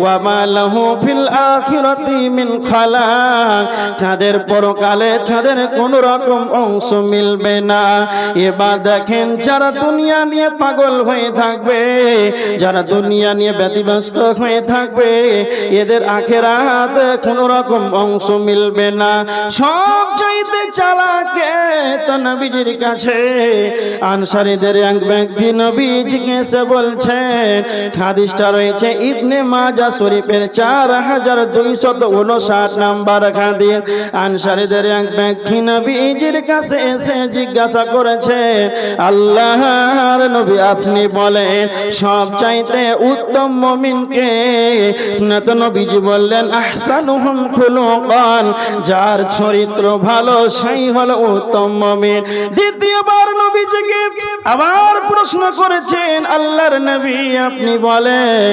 ওয়া মা লাহু ফিল আখিরাতি মিন খালাক, তাদের পরকালে তাদের কোনো রকম অংশ মিলবে না। এবার দেখেন যারা দুনিয়া নিয়ে পাগল হয়ে থাকবে, যারা দুনিয়া নিয়ে ব্যতিব্যস্ত হয়ে থাকবে, এদের আখিরাতে কোনো রকম অংশ মিলবে না। সব চাইতে চালাকে তো নবীজির কাছে আনসারীদের এক ব্যক্তি নবীজিকে এসে বলছেন, হাদিসটা রয়েছে ইবনে মাজাহ শরীফের 4259 নাম্বার হাদিস। আনসারীদের এক ব্যক্তি নবীজির কাছে এসে জিজ্ঞাসা করেছে, আল্লাহর নবী আপনি বলেন সব চাইতে উত্তম মুমিনকে? তো নবীজি বললেন, আহসানুহুম খুলুকান, যার চরিত্র ভালো সেই হলো উত্তম মুমিন। দ্বিতীয়বার নবীজিকে আবার প্রশ্ন করেছেন, আল্লাহর নবী আপনি বলেন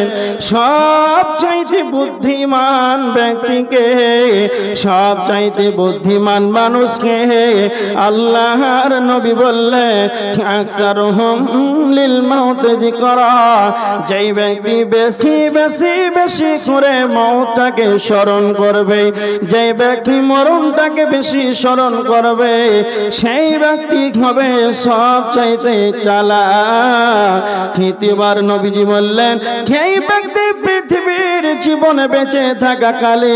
সব চাইতে বুদ্ধিমান ব্যক্তিকে, সব চাইতে বুদ্ধিমান মানুষকে? আল্লাহর নবী বললেন, আকসারুহুম লিল মাউত যিকরা, যেই ব্যক্তি বেশি বেশি বেশি করে মওতটাকে স্মরণ করবে, যেই ব্যক্তি মরণটাকে বেশি স্মরণ করবে, সেই ব্যক্তি হবে সব চাইতে চালাক। তৃতীয়বার নবীজি বললেন, যেই ব্যক্তি পৃথিবীর জীবনে বেঁচে থাকাকালে,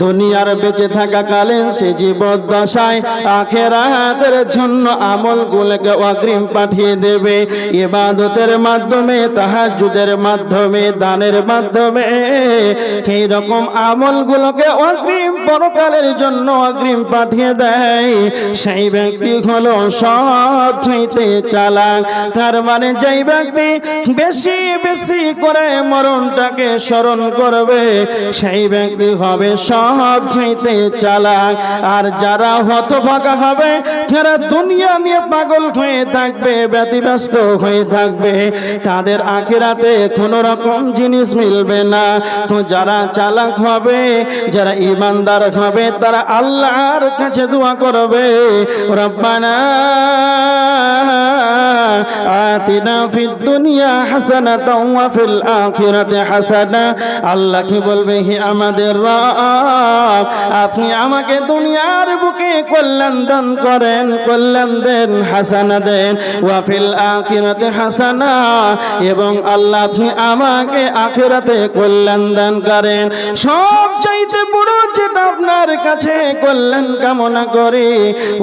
দুনিয়ার বেঁচে থাকাকালে সে জীবদ্দশায় আখিরাতের জন্য আমলগুলোকে অগ্রিম পাঠিয়ে দেবে, ইবাদতের মাধ্যমে, তাহাজ্জুদের মাধ্যমে, দানের মাধ্যমে, সেই রকম আমলগুলোকে অগ্রিম পরকালের জন্য অগ্রিম পাঠিয়ে দেয়, সেই ব্যক্তি হলো সব চাইতে চালাক। তার মানে যেই ব্যক্তি বেশি বেশি করে মরণটাকে স্মরণ করবে, সেই ব্যক্তি হবে সব চাইতে চালাক। আর যারা হতভাগা হবে, যারা দুনিয়া নিয়ে পাগল হয়ে থাকবে, ব্যতিব্যস্ত হয়ে থাকবে, তাদের আখিরাতে কোনো রকম জিনিস মিলবে না। তো যারা চালাক হবে, যারা ঈমানদার হবে, তারা আল্লাহর কাছে দোয়া করবে, রব্বানা আতিনা ফিদ দুনিয়া হাসানাতাও ওয়া ফিল আখিরাতি হাসানা। আল্লাহ কি বলবে, হে আমাদের রব, আপনি আমাকে দুনিয়ার বুকে কল্যাণ দান করেন, কল্যাণ দেন, হাসানা দেন, ওয়া ফিল আখিরাতি হাসানা, এবং আল্লাহ আপনি আমাকে আখিরাতে কল্যাণ দান করেন। সব চাইতে বড় যেটা আপনার কাছে কল্যাণ কামনা করি,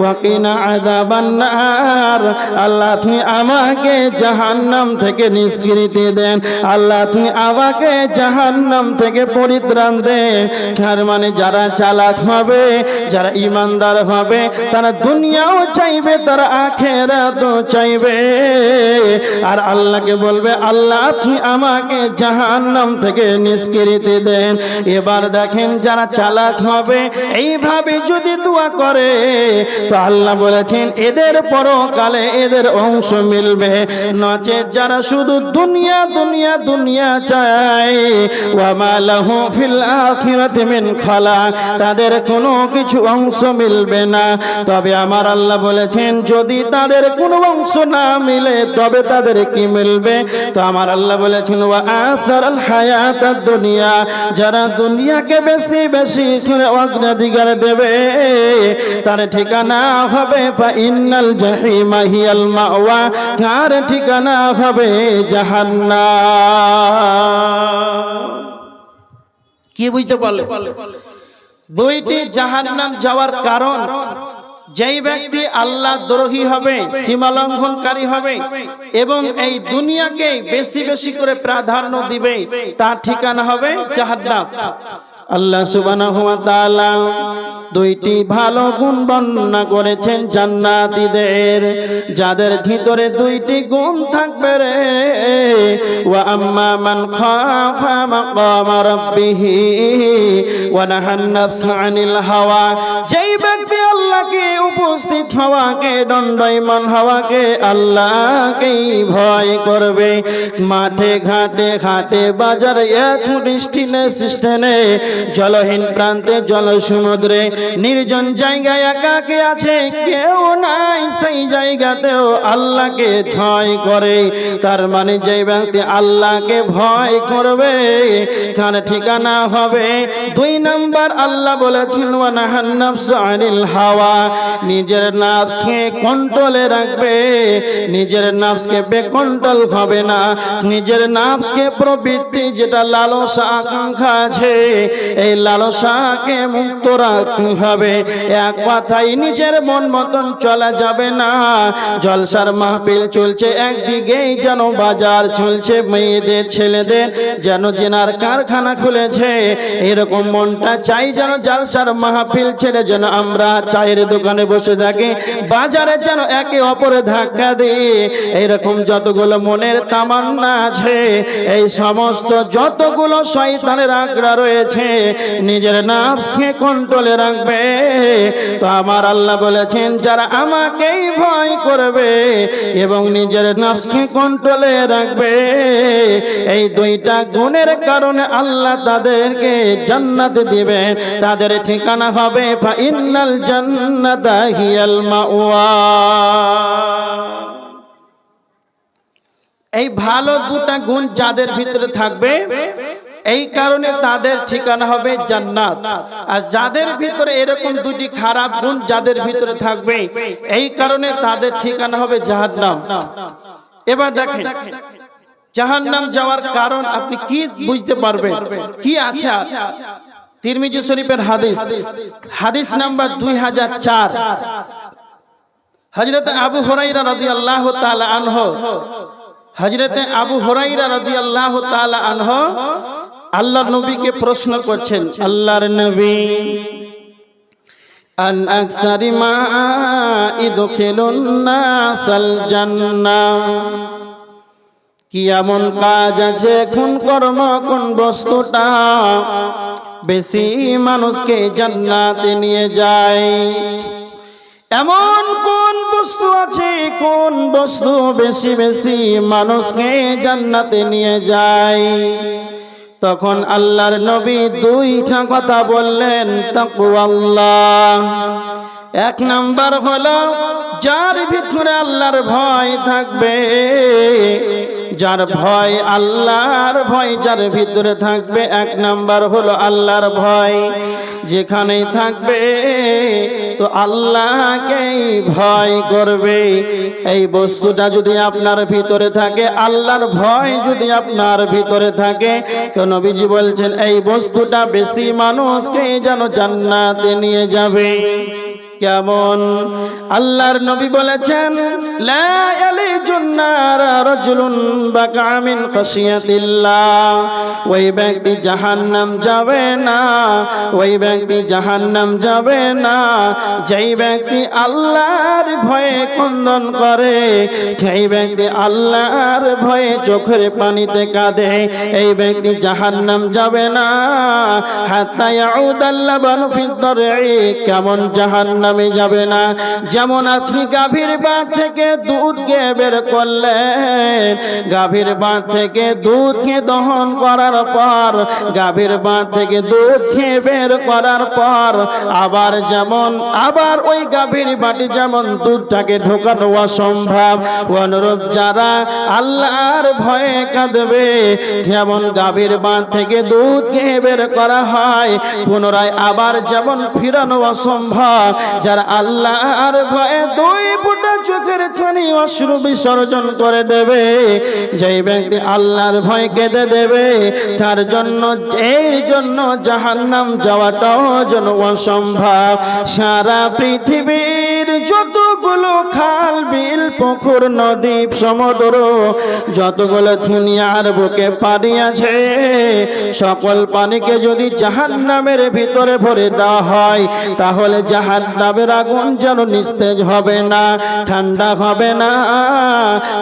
ওয়া কিনা আযাবান নার, আল্লাহ আপনি আমাকে জাহান্নাম থেকে নিষ্কৃতি দেন, আল্লাহ আপনি আমাকে জাহান্নাম থেকে পরিত্রাণ দেন। তার মানে যারা চালাক হবে, যারা ঈমানদার হবে, তারা দুনিয়াও চাইবে, তারা আখিরাতও চাইবে, আর আল্লাহকে বলবে, আল্লাহ আপনি আমাকে জাহান্নাম থেকে নিষ্কৃতি দেন। এবার দেখেন যারা চালাক হবে, এইভাবে যদি দোয়া করে, তো আল্লাহ বলেছেন এদের পরকালে এদের অংশ মিলবে। নচেত যারা শুধু দুনিয়া দুনিয়া দুনিয়া চায়, ওয়া মা লাহু ফিল আখিরাতি মিন খালাক, তাদের কোনো কিছু অংশ মিলবে না। তবে আমার আল্লাহ বলেছেন যদি তাদের কোনো অংশ না মিলে, তবে তাদের কি মিলবে? তো আমার আল্লাহ বলেছেন, ওয়া আসারাল হায়াতাদ দুনিয়া, যারা দুনিয়াকে বেশি বেশি করে অগ্রাধিকার দেবে, তার ঠিকানা হবে ফা ইন্নাল জাহিমা হিয়াল মাওয়া, তার ঠিকানা হবে জাহান্নাম। কি বুঝতে পারলে? দুইটি জাহান্নাম যাওয়ার কারণ, যেই ব্যক্তি আল্লাহ দ্রোহী হবে, সীমা লঙ্ঘনকারী হবে, এবং এই দুনিয়াকে বেশি বেশি করে প্রাধান্য দিবে, তার ঠিকানা হবে জাহান্নাম। আল্লাহ সুবহানাহু ওয়া তাআলা দুইটি ভালো গুণ বর্ণনা করেছেন জান্নাতীদের, যাদের ভিতরে দুইটি গুণ থাকবে রে। ওয়া আম্মা মান খাফা মাকামা রাব্বিহি ওয়া নাহান নাফসা আনিল হাওয়া, যেই ব্যক্তি আল্লাহকে উপস্থিত হওয়াকে, দণ্ডায়মান হওয়াকে, আল্লাহকেই ভয় করবে। মাঠে ঘাটে ঘাটে বাজারে এক স্টেশনে, জলহীন প্রান্তে জল সমুদ্রে, নির্জন জায়গায় একাকে আছে, কেউ নাই, সেই জায়গাতেও আল্লাহকে ভয় করে। তার মানে যে ব্যক্তি আল্লাহকে ভয় করবে তার ঠিকানা হবে 2 নাম্বার। আল্লাহ বলেছেন ওয়া নাহান নাফস আনিল হাওয়া, নিজের নফসকে কন্ট্রোলে রাখবে, নিজের নফসকে বেকন্ট্রোল হবে না, নিজের নফসকে প্রবৃত্তি যেটা লালসা আকাঙ্ক্ষা আছে এই লালসাকে মুক্ত রাখতে হবে। এক কথায় নিজের মন মতন চলা যাবে না। জলসার মাহফিল চলছে একদিকেই যেন বাজার চলছে, মেয়েদের ছেলেদের যেন জেনার কারখানা খুলেছে, এরকম মনটা চাই যেন জলসার মাহফিল ছেড়ে যেন আমরা চায়ের দোকানে বসে থাকি, বাজারে যেন একে অপরে ধাক্কা দিই। এইরকম যতগুলো মনের তামান্না আছে, এই সমস্ত যতগুলো শয়তানের আগ্রহ রয়েছে, নিজের নফসকে কন্ট্রোলে রাখবে। তো আমার আল্লাহ বলেছেন যারা আমাকেই ভয় করবে এবং নিজের নফসকে কন্ট্রোলে রাখবে, এই 2টা গুণের কারণে আল্লাহ তাদেরকে জান্নাত দিবেন। তাদের ঠিকানা হবে ফাইনাল জান্নাতা হিয়াল মাওয়া। এই ভালো 2টা গুণ যাদের ভিতরে থাকবে এই কারণে তাদের ঠিকানা হবে জান্নাত। আর যাদের ভিতরে এরকম 2টি খারাপ গুণ যাদের ভিতরে থাকবে এই কারণে তাদের ঠিকানা হবে জাহান্নাম। এবার দেখেন জাহান্নাম যাওয়ার কারণ আপনি কি বুঝতে পারবেন, কি আছে? তিরমিজি শরীফের হাদিস নাম্বার 2004, হযরত আবু হুরায়রা রাদিয়াল্লাহু তাআলা আনহু, হযরতে আবু হুরায়রা রাদিয়াল্লাহু তাআলা আনহু আল্লাহর নবীকে প্রশ্ন করছেন, আল্লাহর নবী আন আকসারি মা ইদখিলুন নাসাল জান্নাহ, কি এমন কাজ আছে, কোন কর্ম, কোন বস্তুটা বেশি মানুষকে জান্নাতে নিয়ে যায়? এমন কোন বস্তু আছে, কোন বস্তু বেশি বেশি মানুষকে জান্নাতে নিয়ে যায়? তখন আল্লাহর নবী 2টা কথা বললেন, তাকওয়াল্লাহ। 1 নাম্বার হলো যার ভিতরে আল্লাহর ভয় থাকবে, যার ভয়, আল্লাহর ভয় যার ভিতরে থাকবে, 1 নাম্বার হলো আল্লাহর ভয় যেখানেই থাকবে তো আল্লাহকেই ভয় করবে। এই বস্তুটা যদি আপনার ভিতরে থাকে, আল্লাহর ভয় যদি আপনার ভিতরে থাকে, তো নবীজি বলছেন এই বস্তুটা বেশি মানুষকে যেন জান্নাতে নিয়ে যাবে। কেমন? আল্লাহর নবী বলেছেন লা ইয়ালিজুন নার রাজুলুন বাকা মিন খাশিয়াতিল্লাহ, ওই ব্যক্তি জাহান্নাম যাবে না, ওই ব্যক্তি জাহান্নাম যাবে না যেই ব্যক্তি আল্লাহর ভয়ে ক্রন্দন করে, সেই ব্যক্তি আল্লাহর ভয়ে চোখের পানিতে কাঁদে, এই ব্যক্তি জাহান্নাম যাবে না। হাত্তা ইয়াউদাল লাবানু ফিদ দার'i, কেমন জাহান্নাম যাবে না? যেমন আপনি গাভীর বাট থেকে দুধকে বের করলেন, গাভীর বাট থেকে দুধকে দহন করার পর, গাভীর বাট থেকে দুধকে বের করার পর আবার যেমন আবার ওই গাভীর বাটে যেমন দুধটাকে ঢোকানো অসম্ভব, অনুরূপ যারা আল্লাহর ভয়ে কাঁদবে, যেমন গাভীর বাট থেকে দুধকে বের করা হয় পুনরায় আবার যেমন ফিরানো অসম্ভব, যারা আল্লাহর ভয়ে 2 ফোঁটা চোখের পানি অশ্রু বিসর্জন করে দেবে, যেই ব্যক্তি আল্লাহর ভয় কেঁদে দেবে, তার জন্য এর জন্য জাহান্নাম যাওয়াটাও যেন অসম্ভব। সারা পৃথিবীর যত যতগুলো খাল বিল পুকুর নদী সমুদ্র যতগুলো দুনিয়ার বুকে পানি আছে সকল পানিকে যদি জাহান্নামের ভিতরে ভরে দেওয়া হয় তাহলে জাহান্নামের আগুন যেন নিস্তেজ হবে না, ঠান্ডা হবে না।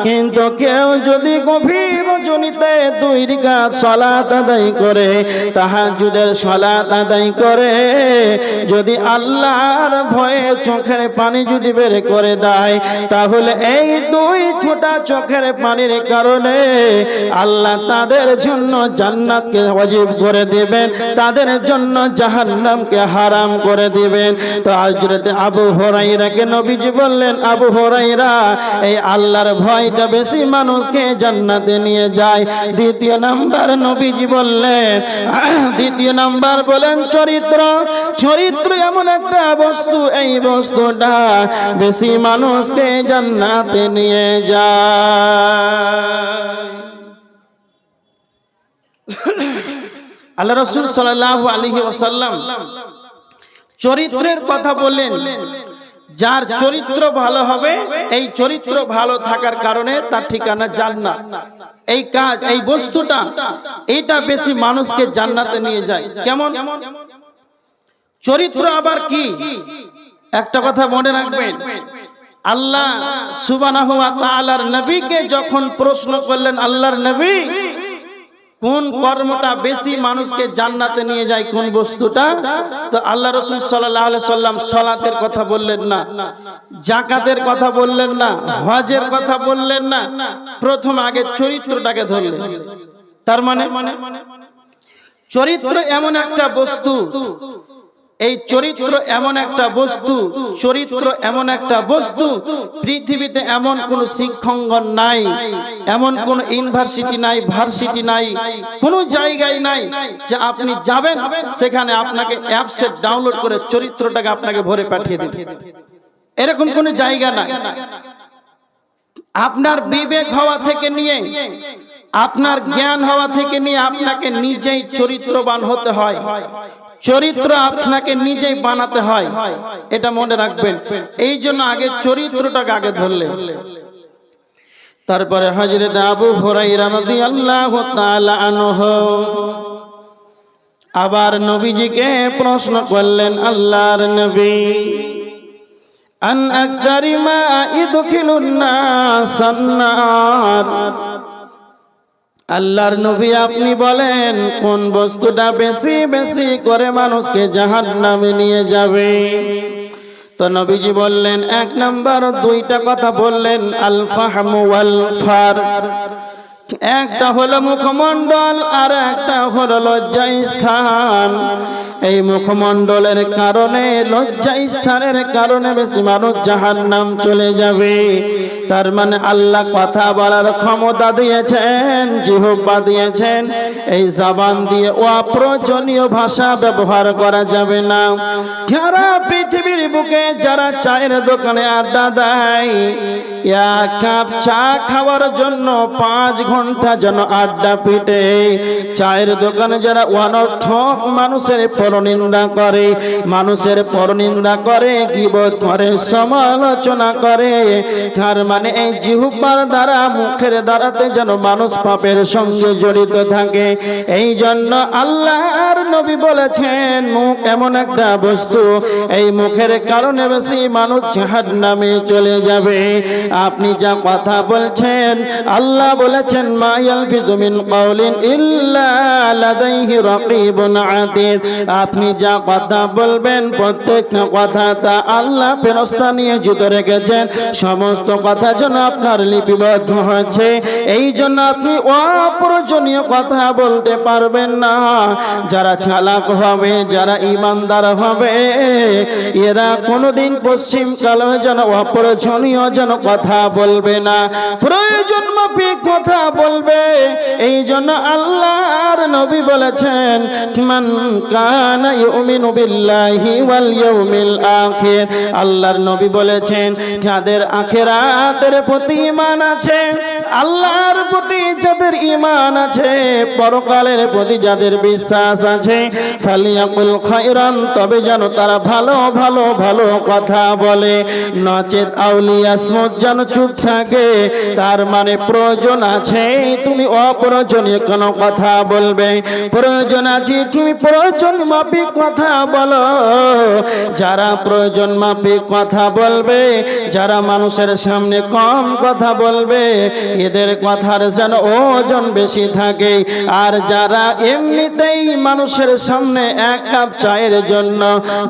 কিন্তু কেউ যদি গভীর রজনীতে 2 রাকাত সালাত আদায় করে, তাহাজ্জুদের সালাত আদায় করে, যদি আল্লাহর ভয়ে চোখের পানি যদি বের করে দেয় তাহলে এই 2 ফোঁটা চোখের পানির কারণে আল্লাহ তাদের জন্য জান্নাতকে ওয়াজিব করে দিবেন, তাদের জন্য জাহান্নামকে হারাম করে দিবেন। তো হযরত আবু হুরায়রাকে নবীজি বললেন, আবু হুরায়রা, এই আল্লাহর ভয়টা বেশি মানুষকে জান্নাতে নিয়ে যায়। দ্বিতীয় নাম্বার নবীজি বললেন, দ্বিতীয় নাম্বার বলেন চরিত্র। চরিত্র এমন একটা বস্তু, এই বস্তুটা বেশি মানুষকে জান্নাতে নিয়ে যায়। আল্লাহ রাসূল সাল্লাল্লাহু আলাইহি ওয়াসাল্লাম চরিত্রের কথা বললেন। যার চরিত্র ভালো হবে, এই চরিত্র ভালো থাকার কারণে তার ঠিকানা জান্নাত। এই কাজ, এই বস্তুটা, এটা বেশি মানুষকে জান্নাতে নিয়ে যায়। কেমন চরিত্র আবার কি? একটা কথা মনে রাখবেন, আল্লাহ সুবহানাহু ওয়া তাআলার নবীকে যখন প্রশ্ন করলেন, আল্লাহর নবী কোন কর্মটা বেশি মানুষকে জান্নাতে নিয়ে যায়, কোন বস্তুটা? তো আল্লাহ রাসূল সাল্লাল্লাহু আলাইহি সাল্লাম সালাতের কথা বললেন না, যাকাতের কথা বললেন না, হজের কথা বললেন না, প্রথম আগে চরিত্রটাকে ধরলেন। তার মানে চরিত্র এমন একটা বস্তু, এই চরিত্র এমন একটা বস্তু, চরিত্র এমন একটা বস্তু, পৃথিবীতে এমন কোন শিক্ষাঙ্গন নাই, এমন কোন ইউনিভার্সিটি নাই, ভার্সিটি নাই, কোন জায়গায় নাই যে আপনি যাবেন সেখানে আপনাকে অ্যাপসে ডাউনলোড করে চরিত্রটাকে আপনাকে ভরে পাঠিয়ে দেবে, এরকম কোন জায়গা নাই। আপনার বিবেক হওয়া থেকে নিয়ে, আপনার জ্ঞান হওয়া থেকে নিয়ে আপনাকে নিজেই চরিত্রবান হতে হয়, চরিত্র আপনাকে নিজেই বানাতে হয়, এটা মনে রাখবেন। এই জন্য আগে চরিত্রটাকে আগে ধরলেন। তারপরে হযরত আবু হুরায়রা রাদিয়াল্লাহু তাআলা আনহু আবার নবীজিকে প্রশ্ন করলেন, আল্লাহর নবী, আন আকসারি মা ইদখিলুন নাসান নার, আল্লাহর নবী আপনি বলেন কোন বস্তুটা বেশি বেশি করে মানুষকে জাহান্নামে নিয়ে যাবে? তো নবীজি বললেন, 1 নাম্বার 2টা কথা বললেন, আল ফাহমু ওয়াল ফার। একটা হলো মুখমণ্ডল আর একটা হলো লজ্জাস্থান। এই মুখমণ্ডলের কারণে, লজ্জাস্থানের কারণে বেশি মানুষ জাহান্নাম চলে যাবে। তার মানে আল্লাহ কথা বলার ক্ষমতা দিয়েছেন, জিহ্বা দিয়েছেন, এই জবান দিয়ে অপ্রয়োজনীয় ভাষা ব্যবহার করা যাবে না। যারা পৃথিবীর বুকে যারা চায়ের দোকানে আড্ডা দেয়, 1 কাপ চা খাওয়ার জন্য 5 ঘন্টা যেন আড্ডা পিটে, চায়ের দোকানে যারা অনর্থক মানুষের পরনিন্দা করে, মানুষের পরনিন্দা করে, গীবত করে, সমালোচনা করে, তার মানে এই জিহ্বার দ্বারা, মুখের দ্বারাতে যেন মানুষ পাপের সঙ্গে জড়িত থাকে। এই জন্য আল্লাহর নবী বলেছেন, মুখ এমন একটা বস্তু, এই মুখের কারণে বেশি মানুষ জাহান্নামে চলে যাবে। আপনি যা কথা বলছেন, আল্লাহ বলেছেন, মা ইয়ালফিযু মিন কাওলিন ইল্লা লাদাইহি রাকীবুন আতীদ। আপনি যা কথা বলবেন প্রত্যেকটা কথা তা আল্লাহ ফেরেশতা নিয়ে যুক্ত রেখেছেন, সমস্ত কথা যেন আপনার লিপিবদ্ধ হচ্ছে। এই জন্য আপনি অপ্রয়োজনীয় কথা বলতে পারবেন না। যারা চালাক হবে, যারা ইমানদার হবে, এরা কোনোদিন পশ্চিম কালে যেন অপ্রয়োজনীয় যেন কথা বলবে না, প্রয়োজন মাফিক কথা বলবে। এই জন্য আল্লাহর নবী বলেছেন, মান কানা ইউমিনু বিল্লাহি ওয়াল ইয়াউমিল আখির। আল্লাহর নবী বলেছেন, যাদের আখিরাতের প্রতি ঈমান আছে, আল্লাহর প্রতি যাদের ঈমান আছে, পরকালের প্রতি যাদের বিশ্বাস আছে, ফালিয়াকুল খায়রান, তবে যেন তারা ভালো ভালো ভালো কথা বলে, নচেত আউলিয়াসমত, যেন চুপ থাকে। তার মানে প্রয়োজন আছে তুমি অপ্রয়োজনীয় কোনো কথা বলবে, প্রয়োজন আছে তুমি প্রয়োজন মাফিক কথা বলো। যারা প্রয়োজন মাফিক কথা বলবে, যারা মানুষের সামনে কম কথা বলবে, এদের কথার যেন ওজন বেশি থাকে। আর যারা এমনিতেই মানুষের সামনে এক কাপ চায়ের জন্য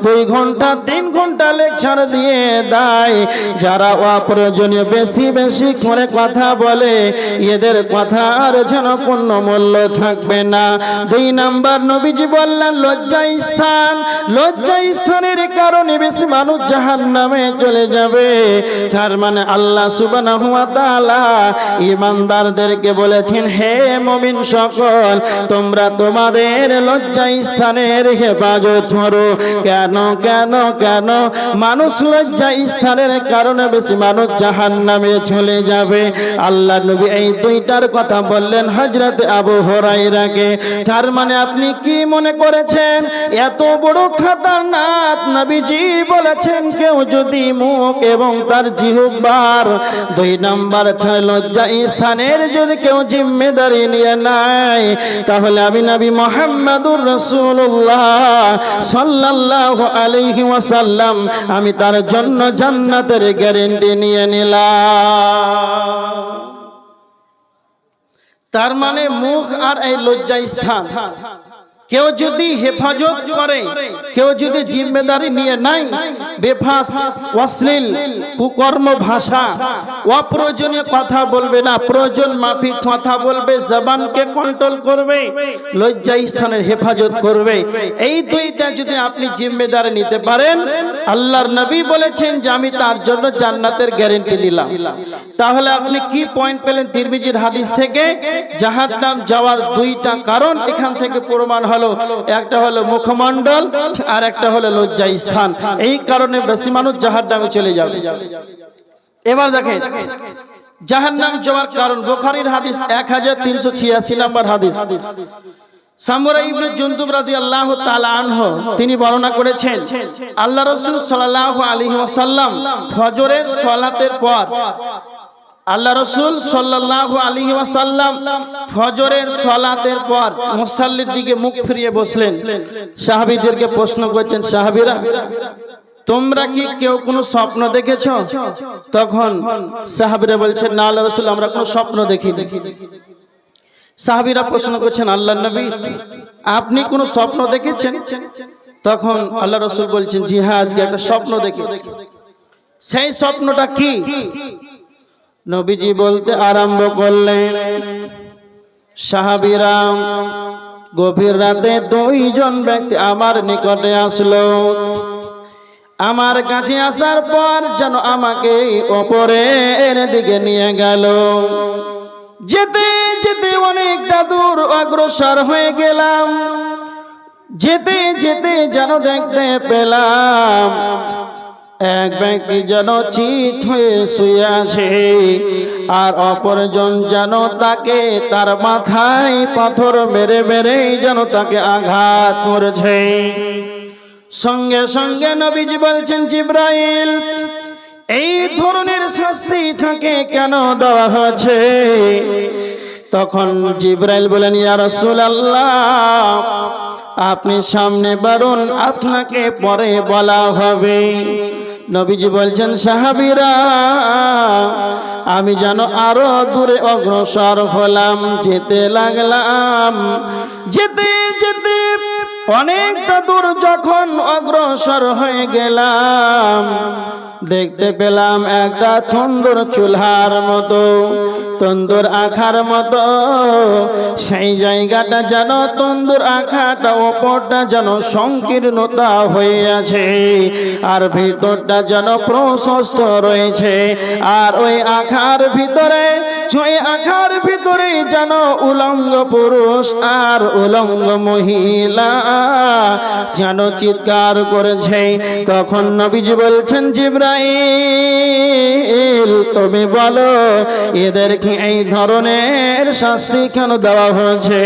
2 ঘন্টা 3 ঘন্টা লেকচার দিয়ে দেয়, যারা অপ্রয়োজনীয় বেশি বেশি করে কথা বলে, এদের কথার যেন কোনো মূল্য থাকবে না। 2 নাম্বার নবীজি বললেন লজ্জা স্থান, লজ্জা স্থানের কারণে বেশি মানুষ জাহান্নামে চলে যাবে। তার মানে আল্লাহ সুবহানাহু ওয়া তাআলা ঈমানদারদেরকে বলেছেন, হে মুমিন সকল, তোমরা তোমাদের লজ্জা স্থানের হেফাজত করো। কেন কেন কেন? মানুষ লজ্জা স্থানের কারণে বেশি মানুষ জাহান্নামে চলে যাবে। আল্লাহ নবী এই 2টার কথা বললেন হযরত আবু হুরায়রাকে। তার মানে আপনি কি মনে করেছেন এত বড় খতরনাক? নবীজি বলেছেন কেউ যদি মুখ এবং তার জিহ্বার 2 নাম্বার লজ্জা স্থানের যদি কেউ জিম্মেদারি নিয়ে নেয়, তাহলে আমি নবী মুহাম্মদুর রাসূলুল্লাহ সাল্লাল্লাহু আলাইহি ওয়াসাল্লাম আমি তার জন্য জান্নাতের গ্যারান্টি নিয়ে নিলাম। তার মানে মুখ আর এই লজ্জা স্থান কেউ যদি হেফাজত করে, কেউ যদি জিম্মেদারি নিয়ে নাই, বেফাস অশ্লীল কুকর্ম ভাষা, অপ্রয়োজনীয় কথা বলবে না, প্রয়োজন মাফিক কথা বলবে, জবানকে কন্ট্রোল করবে, লজ্জা স্থানের হেফাজত করবে, এই 2টা যদি আপনি জিম্মেদারি নিতে পারেন, আল্লাহর নবী বলেছেন যে আমি তার জন্য জান্নাতের গ্যারান্টি দিলাম। তাহলে আপনি কি পয়েন্ট পেলেন তিরমিজির হাদিস থেকে? জাহান্নাম যাওয়ার 2টা কারণ এখান থেকে প্রমাণ হলো। একটা হলো মুখমণ্ডল আর একটা হলো লজ্জা স্থান। এই কারণে বেশি মানুষ জাহান্নামে চলে যাবে। এবার দেখেন জাহান্নাম যাওয়ার কারণ, বুখারীর হাদিস 1386 নম্বর হাদিস। সামুরা ইবনে জুনদুব রাদিয়াল্লাহু তাআলা আনহু তিনি বর্ণনা করেছেন, আল্লাহ রাসূল সাল্লাল্লাহু আলাইহি ওয়াসাল্লাম ফজরের সালাতের পর, আল্লাহ রাসূল সাল্লাল্লাহু আলাইহি ওয়াসাল্লাম ফজরের সালাতের পর মুসাল্লির দিকে মুখ ফিরিয়ে বসলেন। সাহাবীদেরকে প্রশ্ন করছেন, সাহাবীরা তোমরা কি কেউ কোনো স্বপ্ন দেখেছো? তখন সাহাবীরা বলছেন, না আল্লাহ রাসূল, আমরা কোনো স্বপ্ন দেখিনি। সাহাবীরা প্রশ্ন করছেন, আল্লাহর নবী আপনি কোনো স্বপ্ন দেখেছেন? তখন আল্লাহ রাসূল বলছেন, জি হ্যাঁ, আজকে একটা স্বপ্ন দেখেছি। সেই স্বপ্নটা কি? নবীজি বলতে আরম্ভ করলেন, সাহাবীরা গভীর রাতে 2 জন ব্যক্তি আমার নিকটে আসলো। আমার কাছে আসার পর যেন আমাকে উপরের দিকে নিয়ে গেল। যেতে যেতে অনেকটা দূর অগ্রসর হয়ে গেলাম। যেতে যেতে যেন দেখতে পেলাম এক ব্যক্তি যেন চিত হয়ে শুয়ে আছে, আর অপরজন যেন তাকে তার মাথায় পাথর মেরে মেরে যেন তাকে আঘাত করেছে। সঙ্গে সঙ্গে নবীজি বলছেন, জিবরাইল এই ধরনের শাস্তি তাকে কেন দেওয়া হয়েছে? তখন জিবরাইল বলেন, ইয়া রাসূলুল্লাহ আপনি সামনে বাড়ুন, আপনাকে পরে বলা হবে। নবীজি বলছেন, সাহাবীরা আমি যেন আরো দূরে অগ্রসর হলাম, যেতে লাগলাম। যেতে যেতে অনেকটা দূর যখন অগ্রসর হয়ে গেলাম, দেখতে পেলাম একটা তন্দুর চুলহার মতো, তন্দুর আখার মতো। সেই জায়গাটা যেন তন্দুর আখাটা ওপরটা যেন সংকীর্ণতা হয়ে আছে, আর ভিতরটা যেন প্রশস্ত রয়েছে। আর ওই আখার ভিতরে, ওই আখার ভিতরে যেন উলঙ্গ পুরুষ আর উলঙ্গ মহিলা যেন চিৎকার করেছে। তখন নবীজি বলছেন, জিবরাইল তুমি বলো এদেরকে এই ধরনের শাস্তি কেন দেওয়া হয়েছে?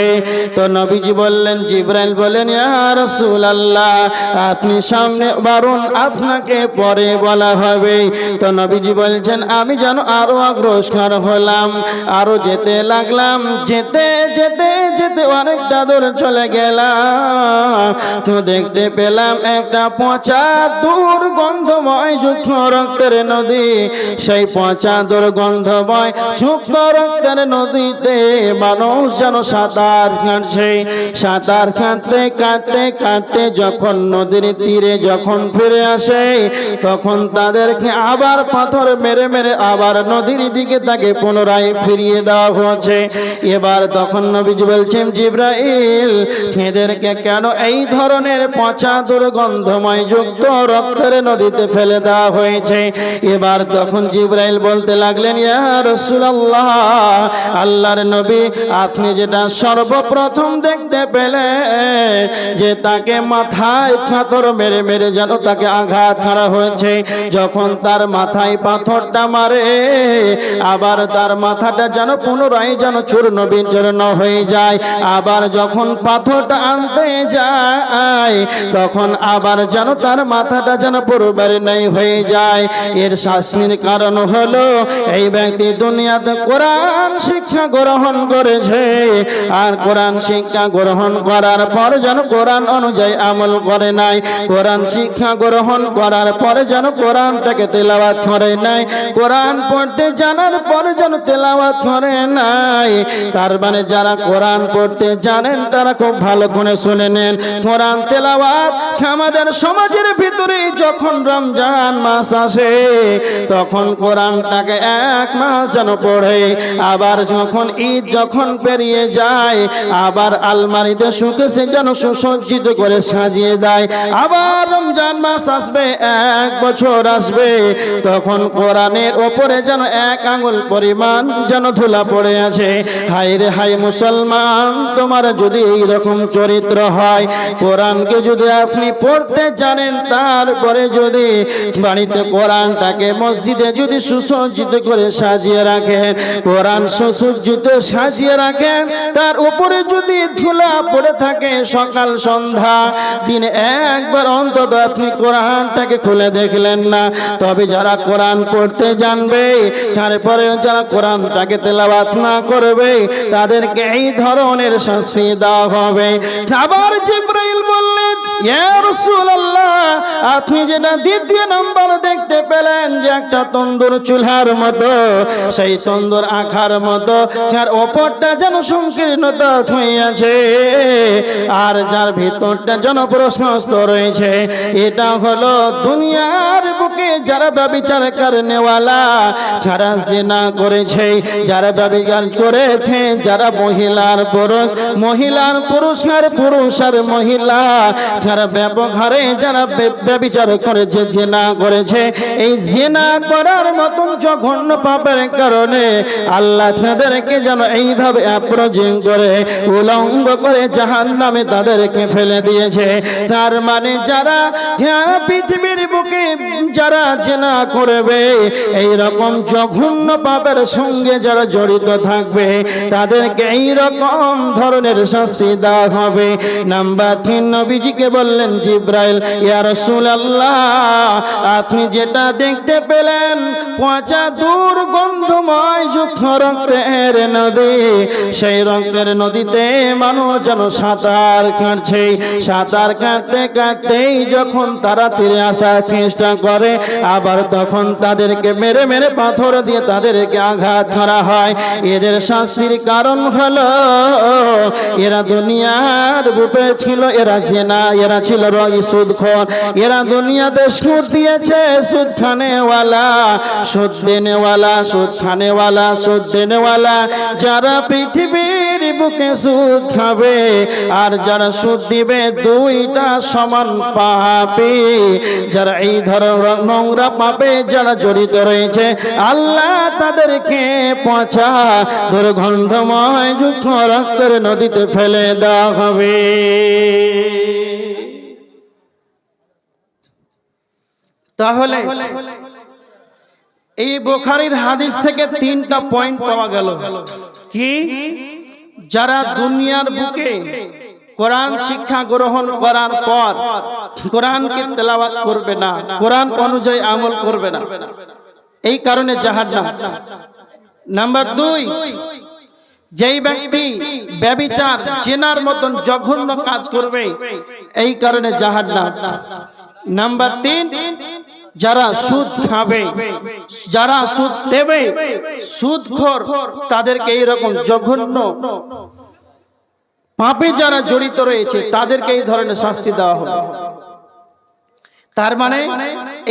তো নবীজি বললেন, জিবরাইল বলেন, ইয়া রাসূলুল্লাহ আপনি সামনে বারণ, আপনাকে পরে বলা হবে। তো নবীজি বলছেন, আমি যেন আরো অগ্রসর হলাম, আরো যেতে লাগলাম। যেতে যেতে যেতে অনেকটা দূর চলে গেলাম, তো দেখতে পেলাম একটা পচা দুর্গন্ধময় যুক্ত রক্তের নদী। সেই পচা দুর্গন্ধময় যুক্ত রক্তের নদীতে মানুষ যেন সাঁতার কাটছে। সাঁতার কাটতে কাটতে কাটতে যখন নদীর তীরে যখন ফিরে আসে, তখন তাদেরকে আবার পাথর মেরে মেরে আবার নদীর দিকে তাকে পুনরায় ফিরিয়ে দেওয়া হচ্ছে। এবার তখন নবীজি বলছেন, জিবরাইল এদেরকে কেন এই ধরনের পচা দুর্গন্ধময় যুক্ত রক্তের নদীতে ফেলে দেওয়া হয়েছে? এবার তখন জিবরাইল বলতে লাগলেন, ইয়া রাসূলুল্লাহ আল্লাহর নবী, আপনি যেটা সর্বপ্রথম দেখতে পেলেন যে তাকে মাথায় পাথর মেরে মেরে যেন তাকে আঘাত করা হয়েছে। যখন তার মাথায় পাথরটা মারে, আবার তার মাথাটা যেন পুনরায় যেন চূর্ণ বিচূর্ণ হয়ে যায়। আবার যখন পাথরটা আনতে যায়, তখন আবার যেন তার মাথাটা যেন পূর্বের ন্যায় হয়ে যায়। এর শাস্তির কারণ হলো এই ব্যক্তি দুনিয়াতে কোরআন শিক্ষা গ্রহণ করেছে, আর কোরআন শিক্ষা গ্রহণ করার পর যেন কোরআন অনুযায়ী আমল করে নাই। কোরআন শিক্ষা গ্রহণ করার পরে যেন কোরআনটাকে তেলাওয়াত করে নাই। কোরআন পড়তে জানার পরে যেন তেলাওয়াত করে নাই। তার মানে যারা কোরআন পড়তে জানেন তারা খুব ভালো করে শুনে নেন। কোরআন তেলাওয়াত আমাদের সমাজের ভিতরে যখন রমজান মাস আসে, তখন কোরআনটাকে এক মাস যেন পড়ে, আবার যখন ঈদ যখন পেরিয়ে যায়, আবার আলমারিতে শুকেছে যেন সুসজ্জিত করে সাজিয়ে দেয়। আবার রমজান মাস আসবে, এক বছর আসবে, তখন কোরআনের ওপরে যেন এক আঙ্গুল পরিমাণ যেন ধুলা পড়ে আছে। হায় রে হায় মুসলমান, তোমার যদি এইরকম চরিত্র হয়, কোরআনকে যদি আপনি পড়তে জানেন, তারপরে যদি বাড়িতে কোরআনটাকে মসজিদে যদি সুসজ্জিত করে সাজিয়ে রাখেন, কোরআন সুসজ্জিত সাজিয়ে রাখেন, তার উপরে যদি ধুলা পড়ে থাকে সকাল সন্ধ্যা দিনে একবার অন্তত আপনি কোরআনটাকে খুলে দেখলেন না, তবে যারা কোরআন পড়তে জানবে, তারপরে যারা কোরআনটাকে তেলাওয়াত না করবে, তাদেরকে এই ধরনের শাস্তি দেওয়া হবে। আবার জিবরাইল বললেন, ইয়া রাসূলুল্লাহ আপনি যেটা দ্বিতীয় নাম্বার দেখতে পেলেন যে একটা তন্দুর চুলার মতো, সেই তন্দুর আখার মতো, যার ওপরটা যেন সংকীর্ণতা হয়ে আছে আর যার ভিতরটা যেন প্রশস্ত রয়েছে, এটা হলো দুনিয়ার বুকে যারা ব্যভিচার করনেওয়ালা, যারা জিনা করেছে, যারা ব্যভিচার করেছে, যারা মহিলার পুরুষ, মহিলার পুরুষ আর পুরুষ আর মহিলা, যারা ব্যবহারে যারা ব্যভিচার করেছে, জিনা করেছে, এই জিনা করার মতন জঘন্য পাপের কারণে আল্লাহ তাদেরকে যেন এইভাবে অ্যাপ্রোচিং করে উলঙ্গ করে জাহান্নামে তাদেরকে ফেলে দিয়েছে। তার মানে যারা পৃথিবীর বুকে যারা জিনা করবে, এই রকম জঘন্য পাপের সঙ্গে যারা জড়িত থাকবে, তাদেরকে এই রকম ধরনের শাস্তি দেওয়া হবে। নাম্বার 3 নবীজিকে বললেন, জিবরাইল ইয়া রাসূলুল্লাহ আপনি যেটা দেখতে পেলেন পচা দুর্গন্ধময় যুক্ত রক্তের নদী, সেই রক্তের নদীতে মানুষ যেন সাঁতার কাটছে। সাঁতার কাটতে কাটতেই যখন তারা তীরে আসার চেষ্টা করে, আবার তখন তাদেরকে মেরে মেরে পাথর দিয়ে তাদেরকে আঘাত করা হয়। এদের শাস্তির কারণ হলো এরা দুনিয়ার রূপে ছিল, এরা জিনা, এরা ছিল সুদখোর, এরা দুনিয়াতে সুদ দিয়েছে, সুদ খানেওয়ালা, সুদ দেনেওয়ালা, সুদ খানেওয়ালা, সুদ দেনেওয়ালা। যারা পৃথিবীর বুকে সুদ খাবে আর যারা সুদ দিবে, দুইটা সমান পাপী। যারা এই ধরনের নোংরা পাপে যারা জড়িত রয়েছে, আল্লাহ তাদেরকে পচা দুর্গন্ধময় যুক্ত রক্তের নদীতে ফেলে দেওয়া হবে। তাহলে এই বুখারীর হাদিস থেকে 3টা পয়েন্ট পাওয়া গেল। কি? যারা দুনিয়ার বুকে কোরআন শিক্ষা গ্রহণ করার পর কোরআনকে তেলাওয়াত করবে না, কোরআন অনুযায়ী আমল করবে না, এই কারণে জাহান্নাম। নাম্বার 2, যেই ব্যক্তি ব্যভিচার জিনার মতন জঘন্য কাজ করবে, এই কারণে জাহান্নাম। নাম্বার 3, যারা সুদ খাবে, যারা সুদ দেবে, সুদখোর, তাদেরকে এইরকম জঘন্য পাপে যারা জড়িত রয়েছে তাদেরকে এই ধরনের শাস্তি দেওয়া হবে। তার মানে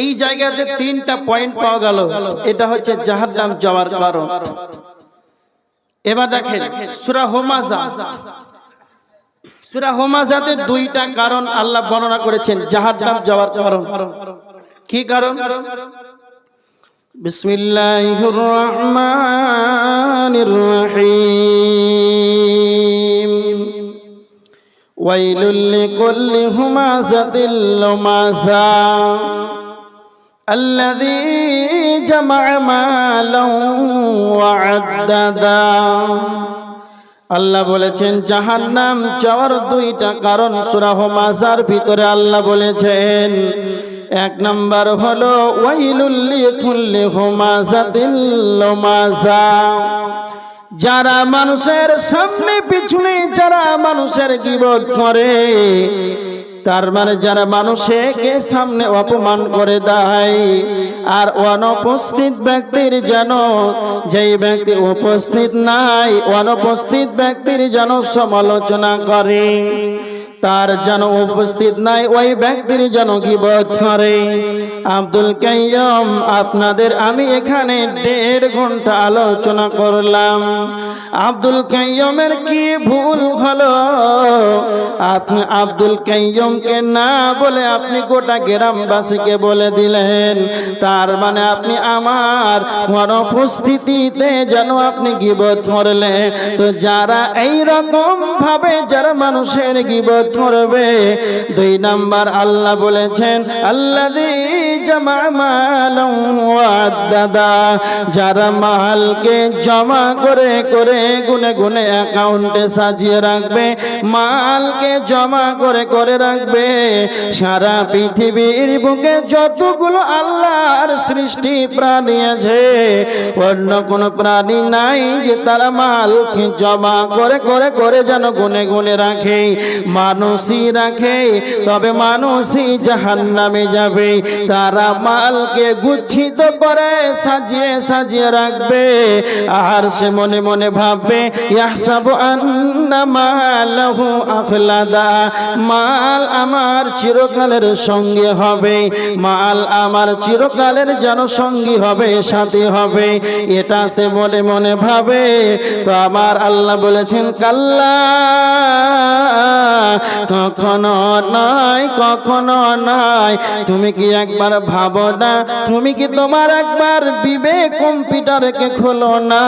এই জায়গাতে 3টা পয়েন্ট পাওয়া গেল, এটা হচ্ছে জাহান্নাম যাওয়ার কারণ। এবার দেখেন সূরা হুমাযা, সূরা হুমাযাতে 2টা কারণ আল্লাহ বর্ণনা করেছেন জাহান্নাম যাওয়ার কারণ। কি কারণ? বিসমিল্লাহির রহমানির রহিম। ওয়াইলুল লিকুল্লি হুমাযাতিল লুমাযা আল্লাযী জামা'a মালান ওয়া আদ্দাদা। আল্লাহ বলেছেন জাহান্নাম যাওয়ার 2টা কারণ সূরা হুমাযার ভিতরে আল্লাহ বলেছেন। 1 নাম্বার হলো ওয়াইলুল লিকুল্লি হুমাযাতিল লুমাযা, যারা মানুষের সামনে পিছনে যারা মানুষের গীবত করে, তার মানে যারা মানুষকে সামনে অপমান করে দেয়, আর অনুপস্থিত ব্যক্তির যেন, যেই ব্যক্তি উপস্থিত নাই অনুপস্থিত ব্যক্তির যেন সমালোচনা করে, তার যেন উপস্থিত নাই ওই ব্যক্তির যেন গীবত করে। আব্দুল কাইয়্যুম, আপনাদের আমি এখানে 1.5 ঘন্টা আলোচনা করলাম। আব্দুল কাইয়্যুমের কি ভুল হলো? আপনি আব্দুল কাইয়্যুমকে না বলে আপনি গোটা গ্রামবাসীকে বলে দিলেন, তার মানে আপনি আমার অনুপস্থিতিতে যেন আপনি গীবত করলেন। তো যারা এই রকম ভাবে যারা মানুষের গীবত করবে, 2 নাম্বার আল্লাহ বলেছেন আল্লাযী জামা'a মালান ওয়া আদ্দাদা, যারা মালকে জমা করে করে গুনে গুনে অ্যাকাউন্টে সাজিয়ে রাখবে, মালকে জমা করে করে রাখবে। সারা পৃথিবীর বুকে যতগুলো আল্লাহর সৃষ্টি প্রাণী আছে, অন্য কোনো প্রাণী নাই যে তারা মালকে জমা করে করে করে যেন গুনে গুনে রাখে। মানুষই রাখে, তবে মানুষই জাহান্নামে যাবে। তারা মালকে গুচ্ছিত করে সাজিয়ে সাজিয়ে রাখবে, আর সে মনে মনে ভাববে ইয়াহসাবু আন্না মালাহু আখলাদা, মাল আমার চিরকালের সঙ্গী হবে, মাল আমার চিরকালের যেন সঙ্গী হবে, সাথী হবে, এটা সে মনে মনে ভাবে। তো আমার আল্লাহ বলেছেন কাল্লা, কখনো নয়, কখনো নয়। তুমি কি একবার ভাবো না? তুমি কি তোমার একবার বিবেক কম্পিউটারকে খোলো না?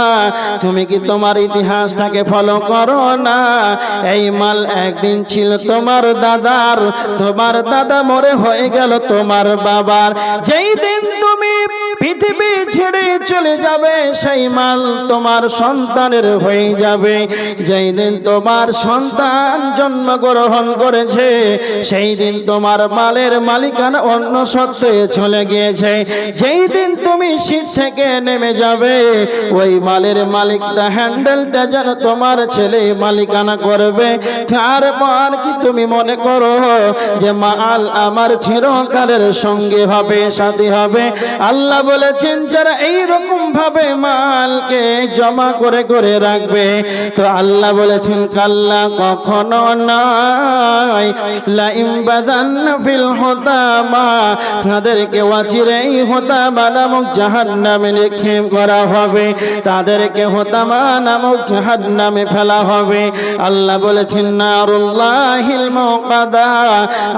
তুমি কি তোমার ইতিহাসটাকে ফলো করো না? এই মাল একদিন ছিল তোমার দাদার, তোমার দাদা মরে হয়ে গেল তোমার বাবার। যেই দিন তুমি পৃথিবী ছেড়ে চলে যাবে, সেই মাল তোমার সন্তানের হয়ে যাবে। যেই দিন তোমার সন্তান জন্মগ্রহণ করেছে, সেই দিন তোমার মালের মালিকানা অন্য সত্ত্বে চলে গিয়েছে। যেই দিন তুমি সিট থেকে নেমে যাবে, ওই মালের মালিকটা হ্যান্ডেলটা যেন তোমার ছেলে মালিকানা করবে। তারপর কি তুমি মনে করো যে মাল আমার চিরকালের সঙ্গে হবে, সাথী হবে? আল্লাহ বলেছেন যারা এইরকম ভাবে মালকে জমা করে করে রাখবে, তো আল্লাহ বলেছেন কাল্লা, কখনো নয়, লা ইমবাদান্না ফিল হুতামা, তাদেরকে ওয়াচিরেই হুতামা নামক জাহান্নামে নিক্ষেপ করা হবে, তাদেরকে হুতামা নামক জাহান্নামে ফেলা হবে। আল্লাহ বলেছেন নারুল্লাহিল মুকাদা,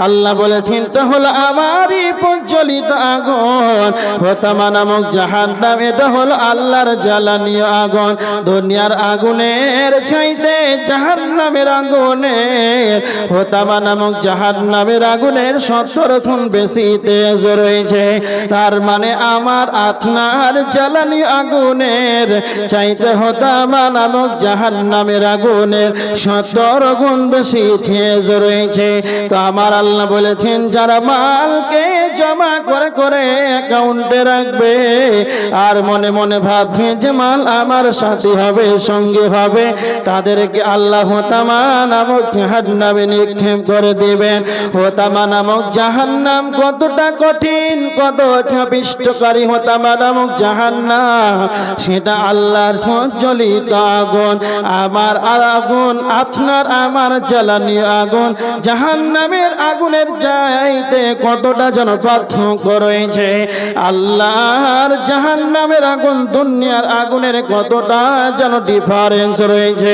আল্লাহ বলেছেন তা হলো আমারই প্রজ্বলিত আগুন, হুতামা নামক জাহান্নাম জাহান্নাম এটা হলো আল্লাহর জ্বালানি আগুন। দুনিয়ার আগুনের চাইতে জাহান্নামের আগুনের হোতামা নামক জাহান্নামের আগুনের 70 গুণ বেশি তেজ রয়েছে। তার মানে আমার আপনার জ্বালানি আগুনের চাইতে হোতামা নামক জাহান্নামের আগুনের 70 গুণ বেশি তেজ রয়েছে। তো আমার আল্লাহ বলেছেন যারা মালকে জমা করে করে অ্যাকাউন্টে রাখবে আর মনে মনে ভাববে যে মাল আমার সাথী হবে, সঙ্গী হবে, তাদেরকে আল্লাহ হোতামা নামক জাহান্নামে নিক্ষেপ করে দিবেন। হোতামা নামক জাহান্নাম কতটা কঠিন, কত পিষ্টকারী হোতামা নামক জাহান্নাম, সেটা আল্লাহর জ্বলিত আগুন। আমার আগুন আপনার আমার জ্বালানি আগুন জাহান্নামের আগুনের চাইতে কতটা যেন পার্থক্য রয়েছে। আল্লাহর জাহান্নামের আগুন দুনিয়ার আগুনের কতটা যেন ডিফারেন্স রয়েছে।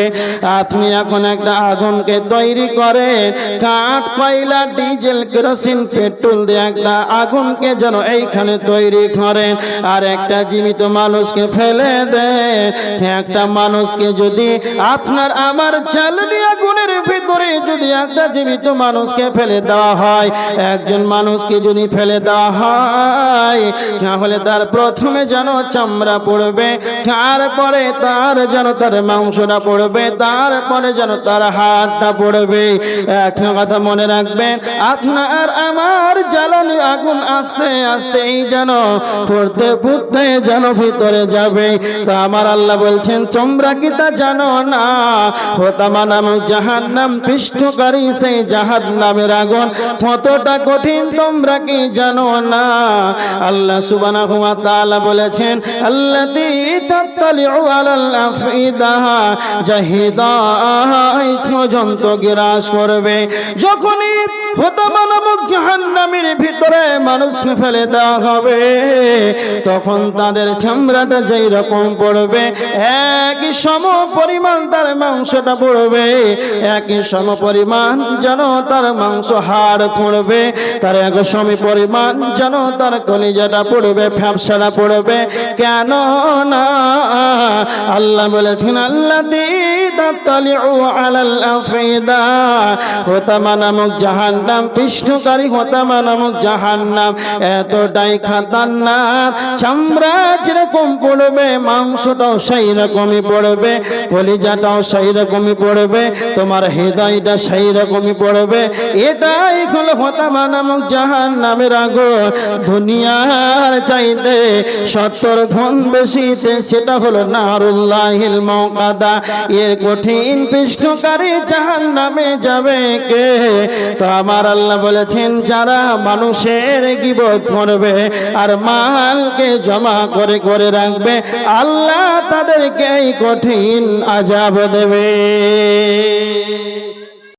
আপনি এখন একটা আগুনকে তৈরি করেন কাঠ, কয়লা, ডিজেল, কেরোসিন, পেট্রোল দিয়ে একটা আগুনকে যেন এইখানে তৈরি করেন, আর একটা জীবিত মানুষকে ফেলে দেন। একটা মানুষকে যদি আপনার আমার জ্বালানি আগুনের ভিতরে যদি একটা জীবিত মানুষকে ফেলে দেওয়া হয়, একজন মানুষকে যদি ফেলে দেওয়া হয়, তাহলে তার প্রথমে যেন চামড়া পড়বে, তারপরে তার যেন তার মাংসটা পড়বে, তারপরে যেন তার হাড়টা পড়বে। একটা কথা মনে রাখবেন, আপনার আমার জ্বালানি আগুন আস্তে আস্তে এই যেন পড়তে পড়তে যেন ভিতরে যাবে। তো আমার আল্লাহ বলছেন তোমরা কি তা জানো না হোতামা নামক জাহান্নাম পিষ্টকারী সেই জাহান্নামের আগুন কতটা কঠিন, তোমরা কি জানো না? আল্লাহ সুবহানাহু ওয়া তাআলা বলেছেন আল্লাতী তাত্তালিউ আলাল আফইদা জাহিদা, পর্যন্ত গ্রাস করবে। যখনই হোতামা নামক জাহান্নামের ভিতরে মানুষকে ফেলে দেওয়া হবে, তখন তাদের চামড়াটা যেই রকম পড়বে, একই সম পরিমাণ তার মাংসটা পড়বে, একই সম পরিমাণ যেন তার মাংস হাড় পড়বে, তার এক সম পরিমাণ যেন তার কলিজাটা পড়বে, ফ্যাপসাটা পড়বে। কেন না আল্লাহ বলেছেন আল্লাতী তাত্তালিউ আলাল আফইদা, হোতামা নামক জাহান্নাম পিষ্টকারী হোতামা নামক জাহান্নাম এতটাই খতরনাক, চামড়া যেরকম পড়বে মাংসটাও সেই রকমই পড়বে, কলিজাটাও সেই রকমই পড়বে, তোমার হৃদয়টা সেই রকমই পড়বে। এটাই হলো হোতামা নামক জাহান্নামের আগুন, দুনিয়ার চাইতে 70 গুণ বেশি, সেটা হলো নারুল্লাহিল মুকাদ্দা। এর কঠিন পিষ্টকারী জাহান্নামে যাবে কে? তো আমার আল্লাহ বলেছেন যারা মানুষের গীবত করবে আর মালকে জমা করে করে রাখবে, আল্লাহ তাদেরকে এই কঠিন আযাব দেবে।